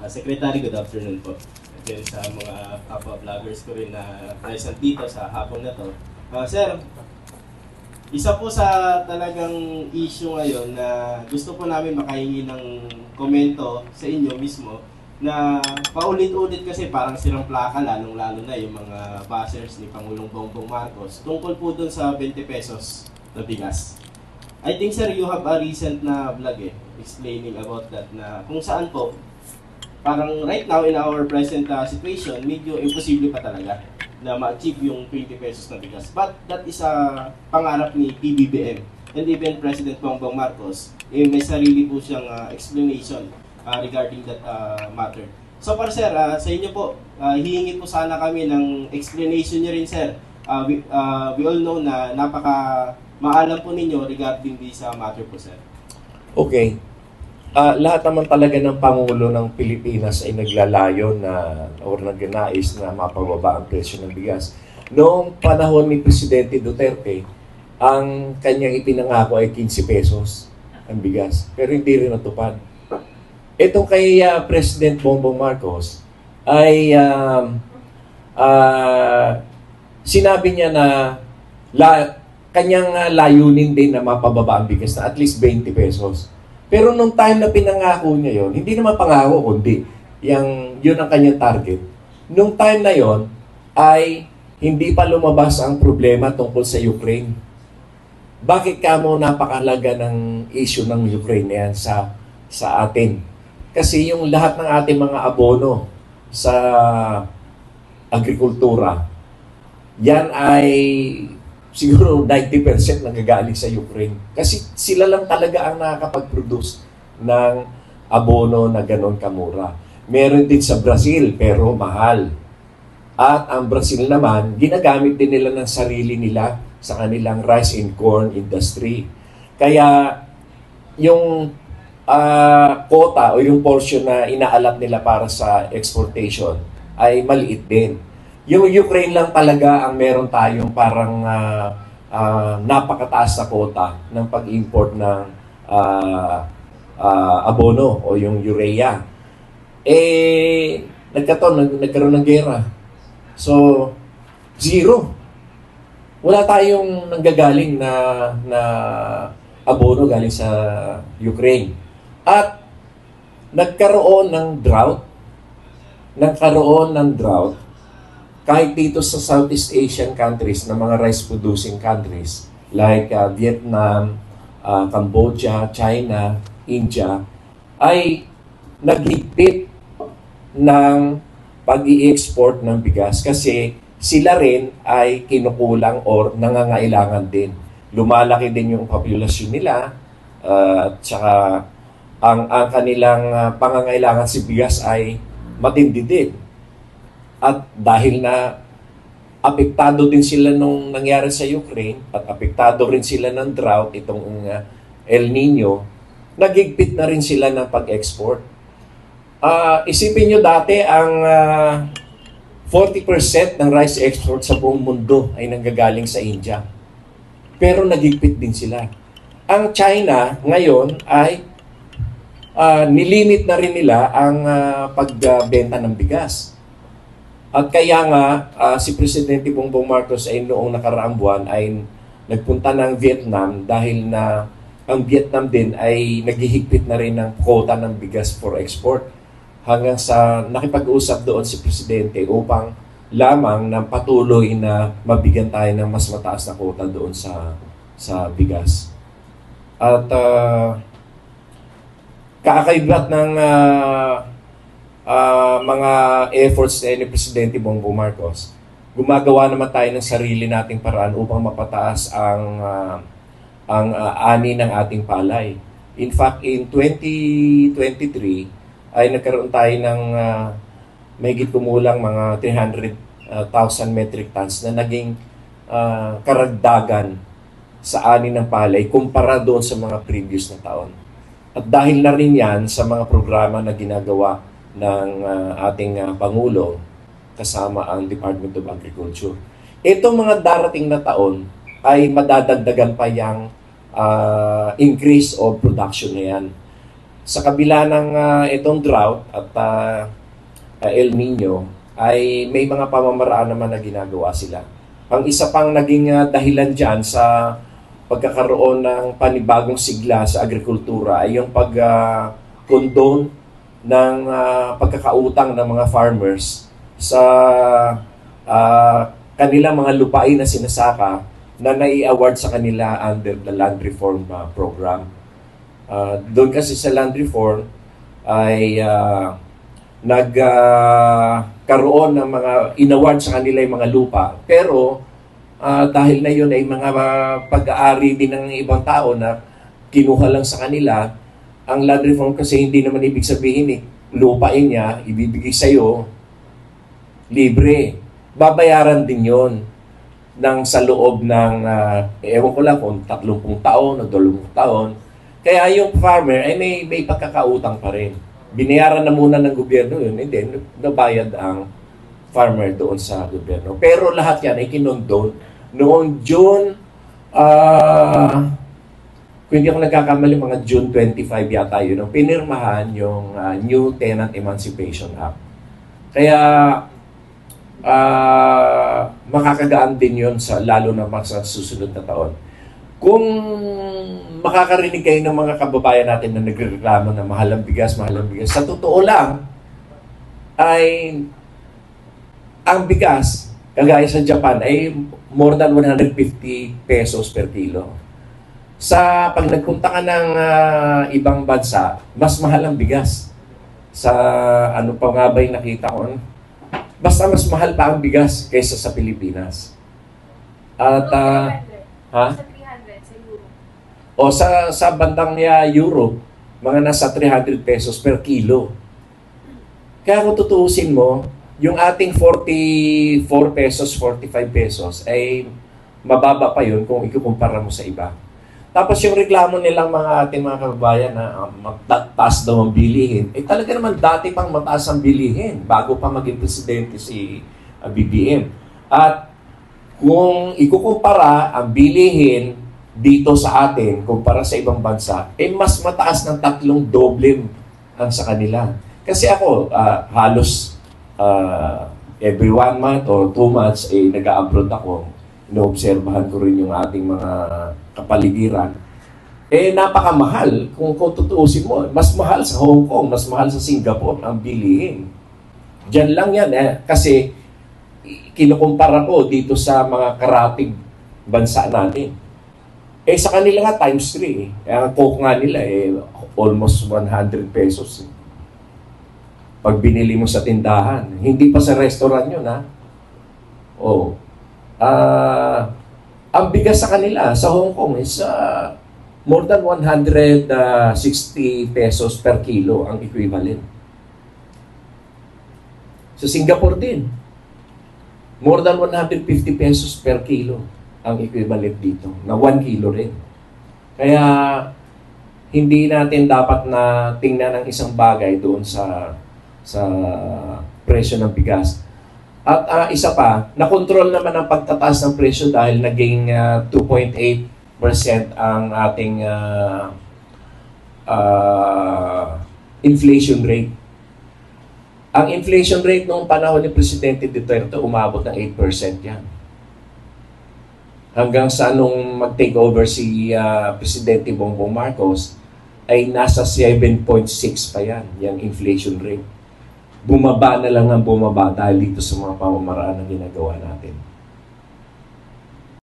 Secretary, good afternoon po. Again sa mga kapwa-vloggers ko rin na present dito sa hapon na to. Sir, isa po sa talagang issue ngayon na gusto po namin makahingi ng komento sa inyo mismo na paulit-ulit kasi parang sirang plaka, lalong-lalo na yung mga bashers ni Pangulong Bongbong Marcos tungkol po dun sa 20 pesos na bigas. I think, sir, you have a recent na vlog explaining about that na kung saan po parang right now in our present situation, medyo imposible pa talaga na ma-achieve yung 20 pesos na bigas. But that is a pangarap ni PBBM and even President Bongbong Marcos. May sarili po siyang explanation regarding that matter. So para sir, sa inyo po, hihingi po sana kami ng explanation niyo rin, sir. We all know na napaka maalam po ninyo regarding this matter po, sir. Okay. Lahat naman talaga ng Pangulo ng Pilipinas ay naglalayo na or nagnanais na mapababa ang presyo ng bigas. Noong panahon ni Presidente Duterte, ang kanyang ipinangako ay 15 pesos ang bigas. Pero hindi rin natupad. Itong kay President Bongbong Marcos ay sinabi niya na kanyang layunin din na mapababa ang bigas na at least 20 pesos. Pero nung time na pinangako niya yon, hindi naman pangako kundi yun ang kanyang target. Nung time na yon ay hindi pa lumabas ang problema tungkol sa Ukraine. Bakit kamo napakalaga ng issue ng Ukraine yan sa atin? Kasi yung lahat ng ating mga abono sa agrikultura, yan ay siguro 90% nanggagaling sa Ukraine. Kasi sila lang talaga ang nakakapag-produce ng abono na ganon kamura. Meron din sa Brazil, pero mahal. At ang Brazil naman, ginagamit din nila ng sarili nila sa kanilang rice and corn industry. Kaya yung quota o yung portion na inaalat nila para sa exportation ay maliit din. Yung Ukraine lang talaga ang meron tayong parang napakataas na quota ng pag-import ng abono o yung urea. Nagkaroon ng gera. So, zero. Wala tayong nanggagaling na abono galing sa Ukraine. At nagkaroon ng drought. Kahit dito sa Southeast Asian countries, na mga rice-producing countries, like Vietnam, Cambodia, China, India, ay naghigpit ng pag-i-export ng bigas kasi sila rin ay kinukulang or nangangailangan din. Lumalaki din yung populasyon nila at saka ang kanilang pangangailangan sa bigas ay matindi din. At dahil na apektado din sila nung nangyari sa Ukraine at apektado rin sila ng drought, itong El Nino, nagigpit na rin sila ng pag-export. Isipin nyo dati ang 40% ng rice export sa buong mundo ay nanggagaling sa India. Pero nagigpit din sila. Ang China ngayon ay nilimit na rin nila ang pagbenta ng bigas. At kaya nga, si Presidente Bongbong Marcos ay noong nakaraang buwan ay nagpunta ng Vietnam dahil na ang Vietnam din ay naghihigpit na rin ng quota ng bigas for export. Hanggang sa nakipag-usap doon si Presidente upang lamang na patuloy na mabigyan tayo ng mas mataas na quota doon sa bigas. At kakaibat ng mga efforts ni Presidente Bongbong Marcos, gumagawa naman tayo ng sarili nating paraan upang mapataas ang ani ng ating palay. In fact, in 2023 ay nagkaroon tayo ng mahigit kumulang mga 300,000 metric tons na naging karagdagan sa ani ng palay kumpara doon sa mga previous na taon. At dahil na rin yan sa mga programa na ginagawa ng ating Pangulo kasama ang Department of Agriculture. Itong mga darating na taon ay madadagdagan pa yung increase of production na yan. sa kabila ng itong drought at El Nino, ay may mga pamamaraan naman na ginagawa sila. Ang isa pang naging dahilan dyan sa pagkakaroon ng panibagong sigla sa agrikultura ay yung pag-condone ng pagkakautang ng mga farmers sa kanilang mga lupain na sinasaka na nai-award sa kanila under the land reform program. Doon kasi sa land reform ay nagkaroon ng mga inaward sa kanila yung mga lupa. Pero dahil na yun ay mga pag-aari din ng ibang tao na kinuha lang sa kanila, ang land reform kasi hindi naman ibig sabihin lupain niya, ibibigay sa'yo, libre. Babayaran din yon ng sa loob ng, ewan ko lang kung 30 taon o 20 taon. Kaya yung farmer ay may pagkakautang pa rin. Binayaran na muna ng gobyerno yun, and then nabayad ang farmer doon sa gobyerno. Pero lahat yan ay kinondone noong June, kung hindi ako nagkakamali, mga June 25 yata yun, pinirmahan yung New Tenant Emancipation Act. Kaya makakagaan din yun lalo na sa susunod na taon. Kung makakarinig kayo ng mga kababayan natin na nagreklamo na mahal ang bigas, sa totoo lang, ay ang bigas, kagaya sa Japan, ay more than 150 pesos per kilo. Pag nagpunta ka ng ibang bansa, mas mahal ang bigas. Sa ano pa nga ba yung nakita ko? Basta mas mahal pa ang bigas kaysa sa Pilipinas. At, ha? O sa bandang Europe, mga nasa 300 pesos per kilo. Kaya kung tutuusin mo, yung ating 44 pesos, 45 pesos, ay mababa pa yun kung ikukumpara mo sa iba. Tapos yung reklamo nilang ating mga kababayan na magtaas daw ang bilihin, talaga naman dati pang mataas ang bilihin bago pa maging presidente si BBM. At kung ikukumpara ang bilihin dito sa atin, kumpara sa ibang bansa, mas mataas ng 3 doble ang sa kanila. Kasi ako, halos every 1 month or 2 months, nag-a-abroad ako. Inoobserbahan ko rin yung ating mga kapaligiran. Napakamahal. Kung tutuusin mo, mas mahal sa Hong Kong, mas mahal sa Singapore ang bilihin. Diyan lang yan. Kasi kinukumpara ko dito sa mga karatig bansa natin. Sa kanila nga, times 3. Ang Coke nga nila, almost 100 pesos. Pag binili mo sa tindahan. Hindi pa sa restaurant yun, ha? Ang bigas sa kanila, sa Hong Kong, is more than 160 pesos per kilo ang equivalent. Sa Singapore din, more than 150 pesos per kilo ang equivalent dito, na 1 kilo rin. Kaya, hindi natin dapat na tingnan ang isang bagay doon sa presyo ng bigas. At isa pa, nakontrol naman ang pagtataas ng presyo dahil naging 2.8% ang ating inflation rate. Ang inflation rate noong panahon ni Presidente Duterte, umabot ng 8% yan. Hanggang sa nung mag-take over si Presidente Bongbong Marcos, ay nasa 7.6 pa yan, yung inflation rate. Bumaba na lang ng bumaba dahil dito sa mga pamamaraan na ginagawa natin.